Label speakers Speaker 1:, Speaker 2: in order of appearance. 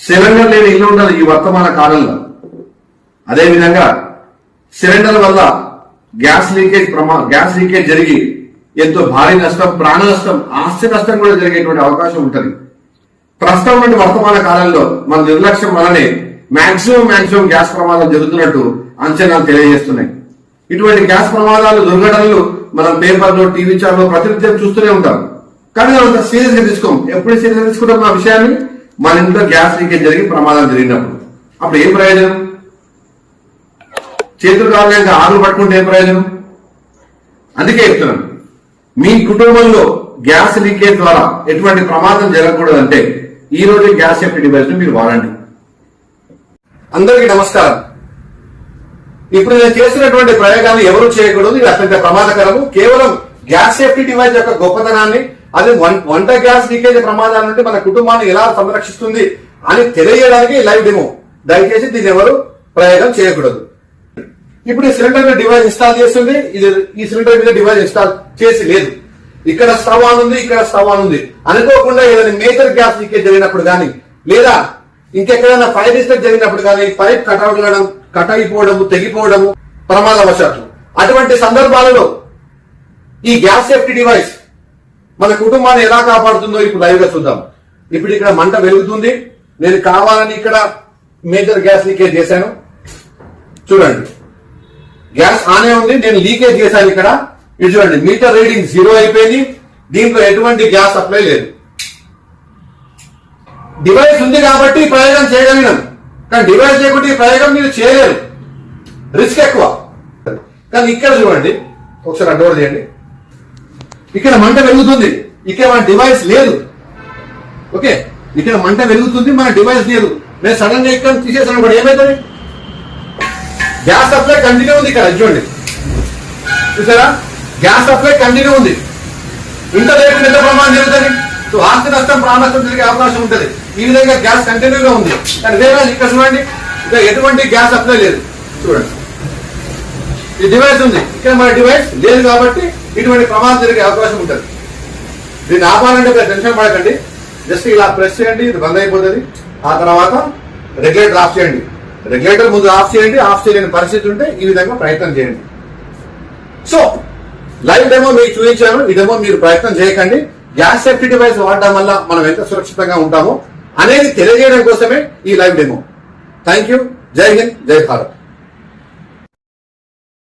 Speaker 1: Cylinder లేని ఇల్లు ఉండదు ఈ వర్తమాన కాలంలో. అదేవిధంగా సిలిండర్ వల్ల గ్యాస్ లీకేజ్ జరిగి ఎంతో భారీ నష్టం, ప్రాణ నష్టం, ఆస్తి నష్టం కూడా జరిగేటువంటి అవకాశం ఉంటుంది. ప్రస్తుతం నుండి వర్తమాన కాలంలో మన నిర్లక్ష్యం వల్లనే మాక్సిమం గ్యాస్ ప్రమాదాలు జరుగుతున్నట్టు అంచనాలు తెలియజేస్తున్నాయి. ఇటువంటి గ్యాస్ ప్రమాదాలు, దుర్ఘటనలు మనం పేపర్లో, టీవీ ఛానల్లో ప్రతినిత్యం చూస్తూనే ఉంటాం. కానీ మనం అంత సీరియస్ గా తీసుకోం. ఎప్పుడు సీరియస్ గా తీసుకుంటాం ఆ విషయాన్ని? మన ఇంట్లో గ్యాస్ లీకేజ్ జరిగి ప్రమాదాలు జరిగినప్పుడు. అప్పుడు ఏం ప్రయోజనం? చేతులు కావాలంటే ఆరులు పట్టుకుంటే ఏం ప్రయోజనం? అందుకే చెప్తున్నాను, మీ కుటుంబంలో గ్యాస్ లీకేజ్ ద్వారా ఎటువంటి ప్రమాదం జరగకూడదంటే ఈ రోజు గ్యాస్ సేఫ్టీ డివైస్ ను మీరు వాడండి. అందరికీ నమస్కారం. ఇప్పుడు నేను చేసినటువంటి ప్రయోగాన్ని ఎవరు చేయకూడదు, ఇది అత్యంత ప్రమాదకరము. కేవలం గ్యాస్ సేఫ్టీ డివైస్ యొక్క గొప్పతనాన్ని, అది వంట గ్యాస్ లీకేజ్ ప్రమాదాల నుండి మన కుటుంబాన్ని ఎలా సంరక్షిస్తుంది అని తెలియజేయడానికి లైవ్ డెమో. దయచేసి దీన్ని ఎవరు ప్రయోగం చేయకూడదు. ఇప్పుడు ఈ సిలిండర్ డివైస్ ఇన్స్టాల్ చేస్తుంది, ఈ సిలిండర్ మీద డివైస్ ఇన్స్టాల్ చేసి లేదు. ఇక్కడ స్టవ్ ఆన్ ఉంది, ఇక్కడ స్టవ్ ఆన్ ఉంది. అనుకోకుండా ఏదైనా మేజర్ గ్యాస్ లీకేజ్ జరిగినప్పుడు కానీ, లేదా ఇంకెక్కడైనా ఫైర్ డిస్ట్రక్ట్ జరిగినప్పుడు కానీ, పైప్ కట్ అయిపోవడము, తెగిపోవడము ప్రమాదవశాత్తు, అటువంటి సందర్భాలలో ఈ గ్యాస్ సేఫ్టీ డివైస్ మన కుటుంబాన్ని ఎలా కాపాడుతుందో ఇప్పుడు లైవ్ గా చూద్దాం. ఇప్పుడు ఇక్కడ మంట వెలుగుతుంది. నేను కావాలని ఇక్కడ మేజర్ గ్యాస్ లీకేజ్ చేశాను. చూడండి, గ్యాస్ ఆనే ఉంది, నేను లీకేజ్ చేశాను. ఇక్కడ ఇది చూడండి, మీటర్ రీడింగ్ 0 అయిపోయింది. దీంట్లో ఎటువంటి గ్యాస్ సప్లై లేదు. డివైస్ ఉంది కాబట్టి ప్రయోగం చేయగలిగినాం, కానీ డివైస్ లేకుంటే ఈ ప్రయోగం మీరు చేయలేరు, రిస్క్ ఎక్కువ. కానీ ఇక్కడ చూడండి, ఒకసారి అడ్డోర్ చేయండి. ఇక్కడ మంట వెలుగుతుంది, ఇక్కడ మన డివైస్ లేదు. ఓకే, ఇక్కడ మంట వెలుగుతుంది, మన డివైస్ లేదు. నేను సడన్ గా ఇక్కడ తీసేసాను కూడా ఏమైతుంది? గ్యాస్ సప్లై కంటిన్యూ ఉంది. ఇక్కడ చూడండి, చూసారా, గ్యాస్ సప్లై కంటిన్యూ ఉంది. ఇంత లేకుండా ఎంత ప్రమాదం జరుగుతుంది? ఆస్తి నష్టం, ప్రాణ నష్టం జరిగే అవకాశం ఉంటుంది. ఈ విధంగా గ్యాస్ కంటిన్యూగా ఉంది. కానీ వేరే ఇక్కడ చూడండి, ఇక్కడ ఎటువంటి గ్యాస్ సప్లై లేదు. చూడండి, ఈ డివైస్ ఉంది, ఇక్కడ మన డివైస్ లేదు కాబట్టి ఇటువంటి ప్రమాదం జరిగే అవకాశం ఉంటుంది. దీన్ని ఆపాలంటే టెన్షన్ పడకండి. జస్ట్ ఇలా ప్రెస్ చేయండి, ఇది బంద్ అయిపోతుంది. ఆ తర్వాత రెగ్యులేటర్ ఆఫ్ చేయండి. రెగ్యులేటర్ ముందు ఆఫ్ చేయండి. ఆఫ్ చేయలేని పరిస్థితి ఉంటే ఈ విధంగా ప్రయత్నం చేయండి. సో లైవ్ డెమో మీకు చూపించాను. ఈ డెమో మీరు ప్రయత్నం చేయకండి. గ్యాస్ సేఫ్టీ డివైస్ వాడడం వల్ల మనం ఎంత సురక్షితంగా ఉంటామో అనేది తెలియజేయడం కోసమే ఈ లైవ్ డెమో. Thank you. జై హింద్, జై భారత్.